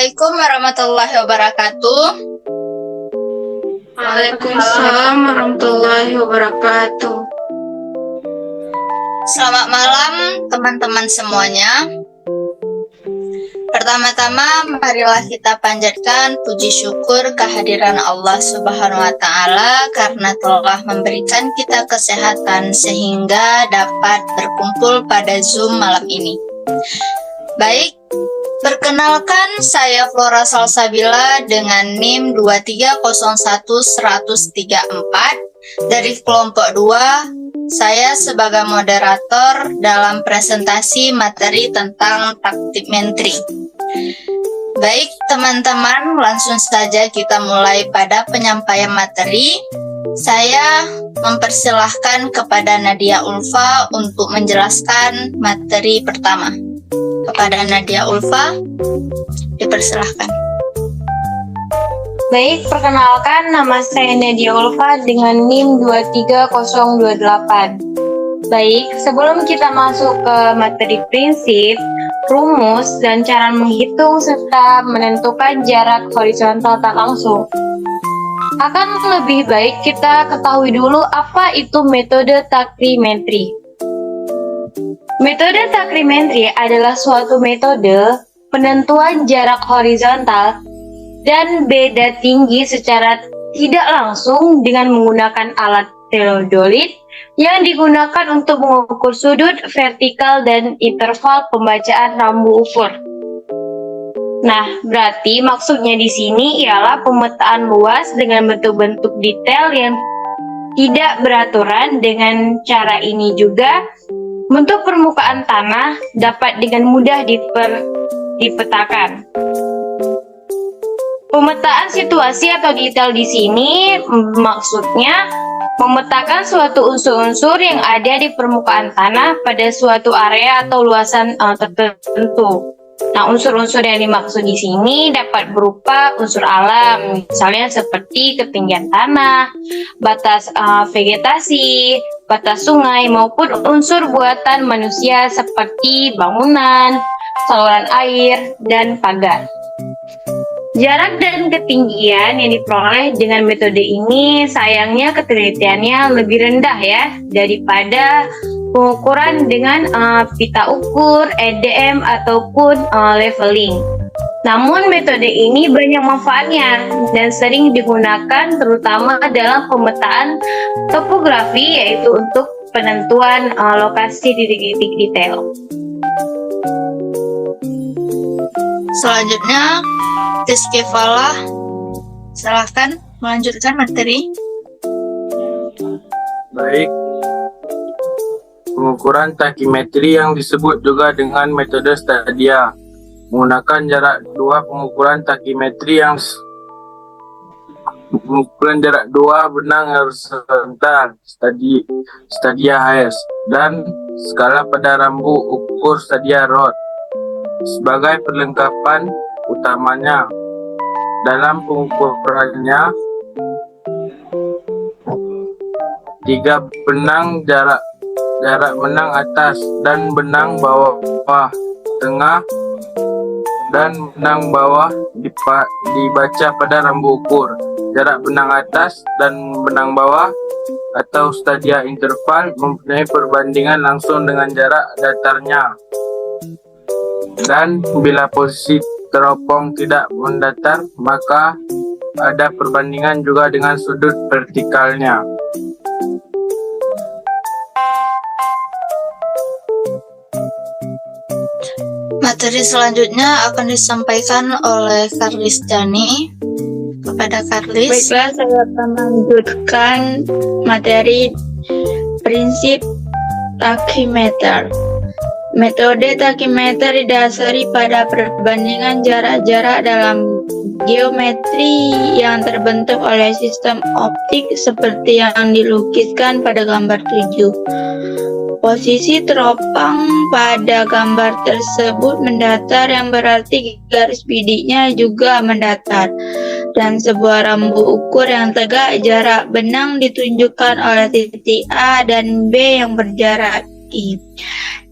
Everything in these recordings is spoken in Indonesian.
Assalamualaikum warahmatullahi wabarakatuh. Waalaikumsalam warahmatullahi wabarakatuh. Selamat malam teman-teman semuanya. Pertama-tama marilah kita panjatkan puji syukur kehadiran Allah Subhanahu wa taala karena telah memberikan kita kesehatan sehingga dapat berkumpul pada Zoom malam ini. Baik, perkenalkan saya Flora Salsabila dengan NIM 2301134 dari kelompok 2. Saya sebagai moderator dalam presentasi materi tentang taktik menteri. Baik teman-teman, langsung saja kita mulai pada penyampaian materi. Saya mempersilahkan kepada Nadia Ulfa untuk menjelaskan materi pertama. Kepada Nadia Ulfa, dipersilahkan. Baik, perkenalkan nama saya Nadia Ulfa dengan NIM 23028. Baik, sebelum kita masuk ke materi prinsip, rumus, dan cara menghitung serta menentukan jarak horizontal tak langsung, akan lebih baik kita ketahui dulu apa itu metode takrimetri. Metode takrimetri adalah suatu metode penentuan jarak horizontal dan beda tinggi secara tidak langsung dengan menggunakan alat teodolit yang digunakan untuk mengukur sudut vertikal dan interval pembacaan rambu ukur. Nah, berarti maksudnya di sini ialah pemetaan luas dengan bentuk-bentuk detail yang tidak beraturan. Dengan cara ini juga bentuk permukaan tanah dapat dengan mudah dipetakan. Pemetaan situasi atau detail di sini maksudnya memetakan suatu unsur-unsur yang ada di permukaan tanah pada suatu area atau luasan tertentu. Nah, unsur-unsur yang dimaksud di sini dapat berupa unsur alam, misalnya seperti ketinggian tanah, batas vegetasi, batas sungai, maupun unsur buatan manusia seperti bangunan, saluran air, dan pagar. Jarak dan ketinggian yang diperoleh dengan metode ini sayangnya ketelitiannya lebih rendah ya daripada pengukuran dengan pita ukur, EDM ataupun leveling. Namun metode ini banyak manfaatnya dan sering digunakan terutama dalam pemetaan topografi, yaitu untuk penentuan lokasi titik-titik detail. Selanjutnya, Rizky Falah, silahkan melanjutkan materi. Baik, pengukuran takimetri yang disebut juga dengan metode stadia menggunakan jarak dua pengukuran takimetri yang mengukuran jarak dua benang horizontal stadia HS dan skala pada rambu ukur stadia rod sebagai perlengkapan utamanya. Dalam pengukurannya, 3 benang jarak benang atas dan benang bawah tengah dan benang bawah dibaca pada rambu ukur. Jarak benang atas dan benang bawah atau stadia interval mempunyai perbandingan langsung dengan jarak datarnya. Dan bila posisi teropong tidak mendatar, maka ada perbandingan juga dengan sudut vertikalnya. Materi selanjutnya akan disampaikan oleh Karlis Dani. Kepada Karlis. Baiklah, saya akan melanjutkan materi prinsip takimeter. Metode takimeter didasari pada perbandingan jarak-jarak dalam geometri yang terbentuk oleh sistem optik seperti yang dilukiskan pada gambar 7. Posisi teropong pada gambar tersebut mendatar, yang berarti garis bidiknya juga mendatar. Dan sebuah rambu ukur yang tegak, jarak benang ditunjukkan oleh titik A dan B yang berjarak I.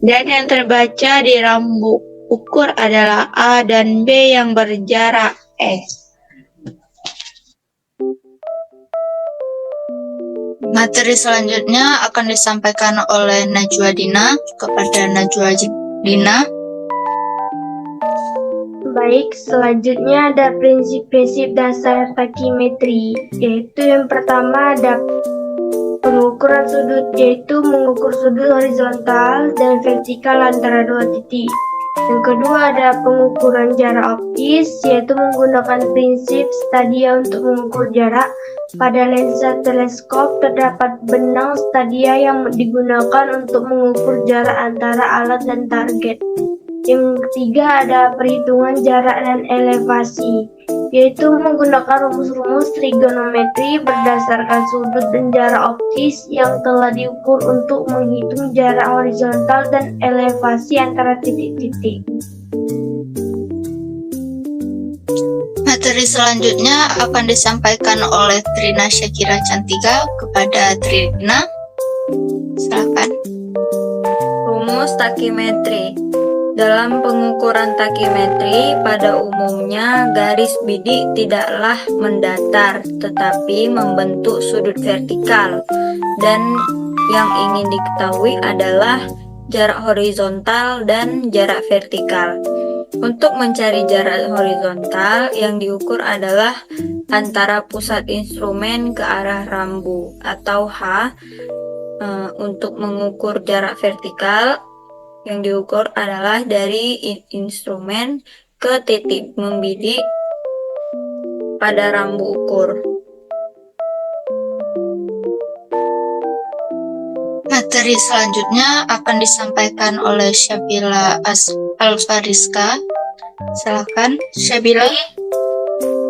Dan yang terbaca di rambu ukur adalah A dan B yang berjarak S. Materi selanjutnya akan disampaikan oleh Najwa Dina kepada Najwa Dina. Baik, selanjutnya ada prinsip-prinsip dasar takimetri, yaitu yang pertama ada pengukuran sudut, yaitu mengukur sudut horizontal dan vertikal antara dua titik. Yang kedua ada pengukuran jarak optis, yaitu menggunakan prinsip stadia untuk mengukur jarak. Pada lensa teleskop terdapat benang stadia yang digunakan untuk mengukur jarak antara alat dan target. Yang ketiga ada perhitungan jarak dan elevasi, yaitu menggunakan rumus-rumus trigonometri berdasarkan sudut dan jarak optis yang telah diukur untuk menghitung jarak horizontal dan elevasi antara titik-titik. Materi selanjutnya akan disampaikan oleh Trina Syakira Cantika kepada Trina. Silakan. Rumus takimetri. Dalam pengukuran takimetri, pada umumnya garis bidik tidaklah mendatar, tetapi membentuk sudut vertikal. Dan yang ingin diketahui adalah jarak horizontal dan jarak vertikal. Untuk mencari jarak horizontal, yang diukur adalah antara pusat instrumen ke arah rambu atau H. Untuk mengukur jarak vertikal, yang diukur adalah dari instrumen ke titik membidik pada rambu ukur. Materi selanjutnya akan disampaikan oleh Syabila Alfariska. Silakan, Syabila.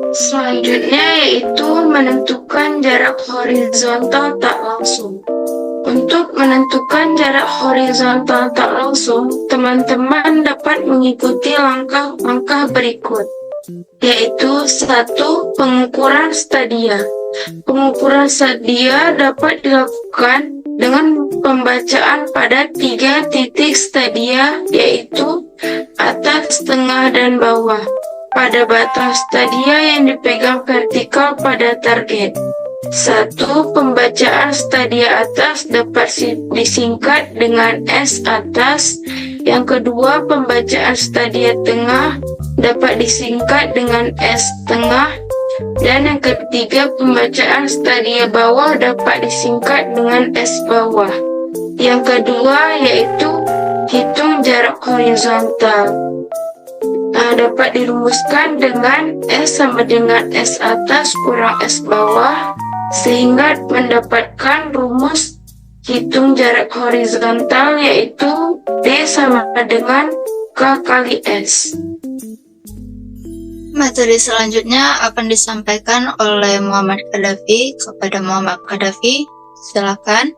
Selanjutnya yaitu menentukan jarak horizontal tak langsung. Untuk menentukan jarak horizontal tak langsung, teman-teman dapat mengikuti langkah-langkah berikut, yaitu 1. Pengukuran stadia. Pengukuran stadia dapat dilakukan dengan pembacaan pada 3 titik stadia, yaitu atas, tengah, dan bawah, pada batang stadia yang dipegang vertikal pada target. 1. Pembacaan stadia atas dapat disingkat dengan S atas. Yang kedua, pembacaan stadia tengah dapat disingkat dengan S tengah. Dan yang ketiga, pembacaan stadia bawah dapat disingkat dengan S bawah. Yang kedua yaitu hitung jarak horizontal. Dapat dirumuskan dengan S sama dengan S atas kurang S bawah, sehingga mendapatkan rumus hitung jarak horizontal yaitu D sama dengan K kali S. Materi selanjutnya akan disampaikan oleh Muhammad Qaddafi kepada Muhammad Qaddafi. Silakan.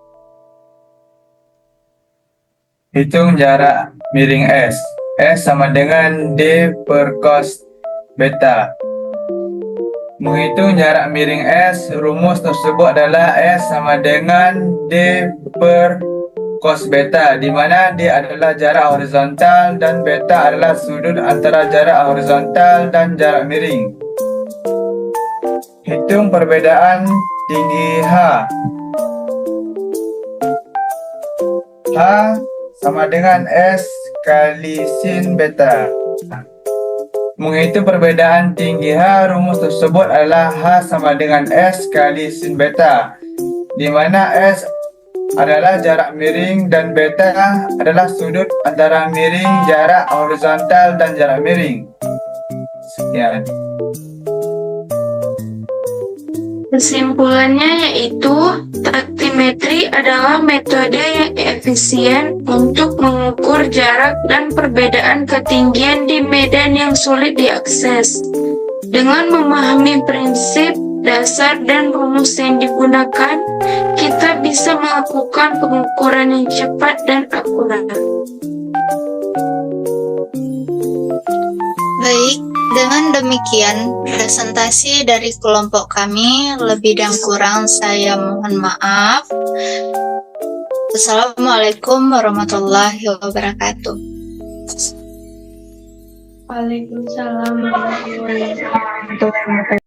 Hitung jarak miring S. S sama dengan D per cos beta. Menghitung jarak miring S, rumus tersebut adalah S sama dengan D per cos beta, di mana D adalah jarak horizontal dan beta adalah sudut antara jarak horizontal dan jarak miring. Hitung perbedaan tinggi H. H sama dengan S kali sin beta. Menghitung perbedaan tinggi H, rumus tersebut adalah H sama dengan S kali sin beta, di mana S adalah jarak miring dan beta adalah sudut antara miring, jarak horizontal, dan jarak miring. Sekian. Kesimpulannya yaitu takimetri adalah metode yang efisien untuk mengukur jarak dan perbedaan ketinggian di medan yang sulit diakses. Dengan memahami prinsip, dasar, dan rumus yang digunakan, kita bisa melakukan pengukuran yang cepat dan akurat. Baik, dengan demikian presentasi dari kelompok kami, lebih dan kurang saya mohon maaf. Assalamualaikum warahmatullahi wabarakatuh. Waalaikumsalam warahmatullahi wabarakatuh.